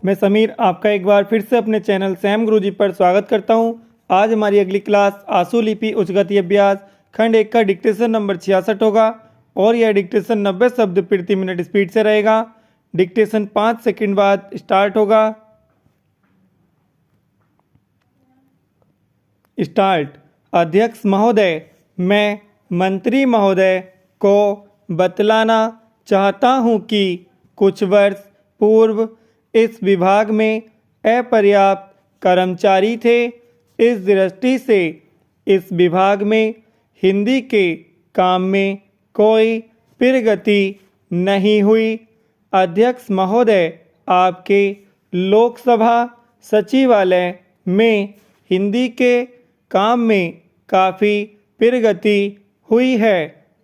मैं समीर आपका एक बार फिर से अपने चैनल सैम गुरुजी पर स्वागत करता हूं। आज हमारी अगली क्लास आंसू लिपि उच्चगति अभ्यास खंड 1 का डिक्टेशन नंबर 66 होगा और यह डिक्टेशन 90 शब्द प्रति मिनट स्पीड से रहेगा। डिक्टेशन 5 सेकंड बाद स्टार्ट होगा। स्टार्ट। अध्यक्ष महोदय, मैं मंत्री महोदय को बतलाना चाहता हूं कि कुछ वर्ष पूर्व इस विभाग में अपर्याप्त कर्मचारी थे। इस दृष्टि से इस विभाग में हिंदी के काम में कोई प्रगति नहीं हुई। अध्यक्ष महोदय, आपके लोकसभा सचिवालय में हिंदी के काम में काफ़ी प्रगति हुई है।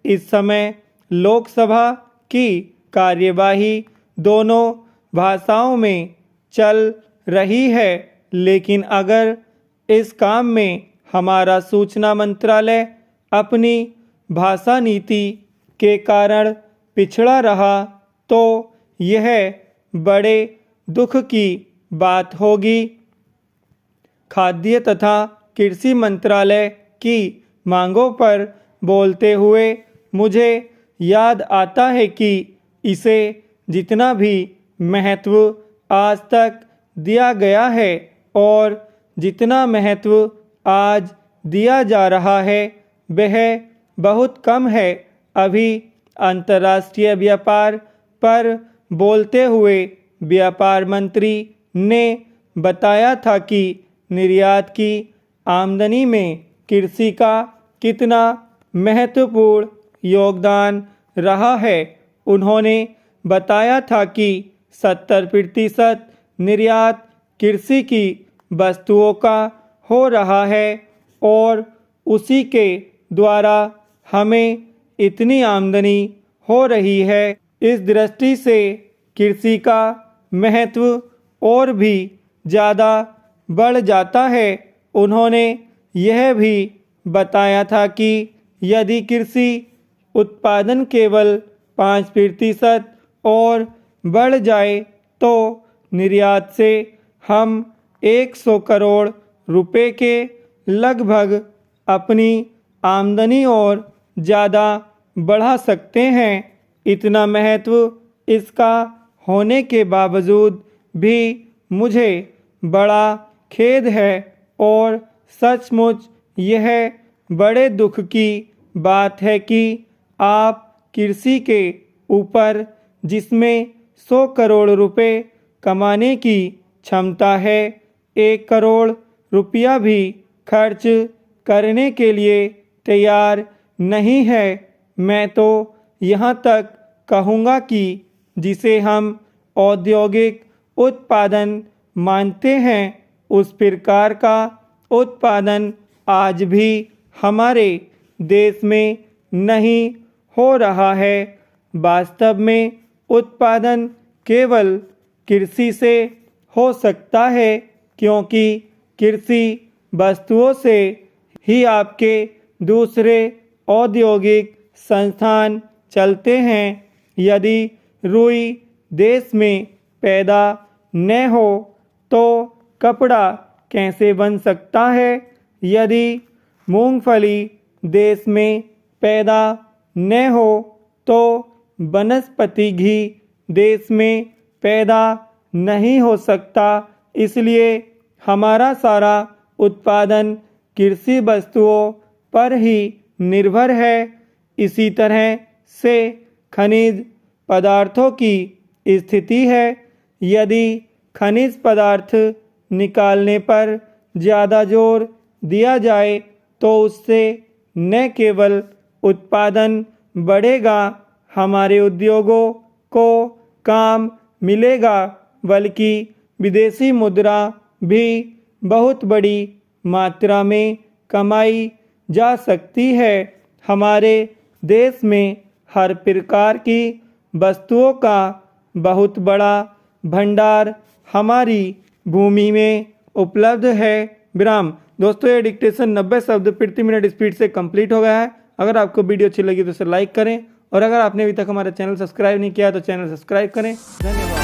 इस समय लोकसभा की कार्यवाही दोनों भाषाओं में चल रही है, लेकिन अगर इस काम में हमारा सूचना मंत्रालय अपनी भाषा नीति के कारण पिछड़ा रहा तो यह बड़े दुख की बात होगी। खाद्य तथा कृषि मंत्रालय की मांगों पर बोलते हुए मुझे याद आता है कि इसे जितना भी महत्व आज तक दिया गया है और जितना महत्व आज दिया जा रहा है वह बहुत कम है। अभी अंतर्राष्ट्रीय व्यापार पर बोलते हुए व्यापार मंत्री ने बताया था कि निर्यात की आमदनी में कृषि का कितना महत्वपूर्ण योगदान रहा है। उन्होंने बताया था कि 70% निर्यात कृषि की वस्तुओं का हो रहा है और उसी के द्वारा हमें इतनी आमदनी हो रही है। इस दृष्टि से कृषि का महत्व और भी ज़्यादा बढ़ जाता है। उन्होंने यह भी बताया था कि यदि कृषि उत्पादन केवल 5% और बढ़ जाए तो निर्यात से हम 100 करोड़ रुपए के लगभग अपनी आमदनी और ज़्यादा बढ़ा सकते हैं। इतना महत्व इसका होने के बावजूद भी मुझे बड़ा खेद है और सचमुच यह बड़े दुख की बात है कि आप कृषि के ऊपर जिसमें 100 करोड़ रुपए कमाने की क्षमता है, 1 करोड़ रुपया भी खर्च करने के लिए तैयार नहीं है। मैं तो यहाँ तक कहूँगा कि जिसे हम औद्योगिक उत्पादन मानते हैं उस प्रकार का उत्पादन आज भी हमारे देश में नहीं हो रहा है। वास्तव में उत्पादन केवल कृषि से हो सकता है, क्योंकि कृषि वस्तुओं से ही आपके दूसरे औद्योगिक संस्थान चलते हैं। यदि रुई देश में पैदा न हो तो कपड़ा कैसे बन सकता है? यदि मूंगफली देश में पैदा न हो तो वनस्पति घी देश में पैदा नहीं हो सकता। इसलिए हमारा सारा उत्पादन कृषि वस्तुओं पर ही निर्भर है। इसी तरह से खनिज पदार्थों की स्थिति है। यदि खनिज पदार्थ निकालने पर ज़्यादा जोर दिया जाए तो उससे न केवल उत्पादन बढ़ेगा, हमारे उद्योगों को काम मिलेगा, बल्कि विदेशी मुद्रा भी बहुत बड़ी मात्रा में कमाई जा सकती है। हमारे देश में हर प्रकार की वस्तुओं का बहुत बड़ा भंडार हमारी भूमि में उपलब्ध है। विराम। दोस्तों, ये डिक्टेशन 90 शब्द प्रति मिनट स्पीड से कंप्लीट हो गया है। अगर आपको वीडियो अच्छी लगी तो इसे लाइक करें और अगर आपने अभी तक हमारा चैनल सब्सक्राइब नहीं किया तो चैनल सब्सक्राइब करें। धन्यवाद।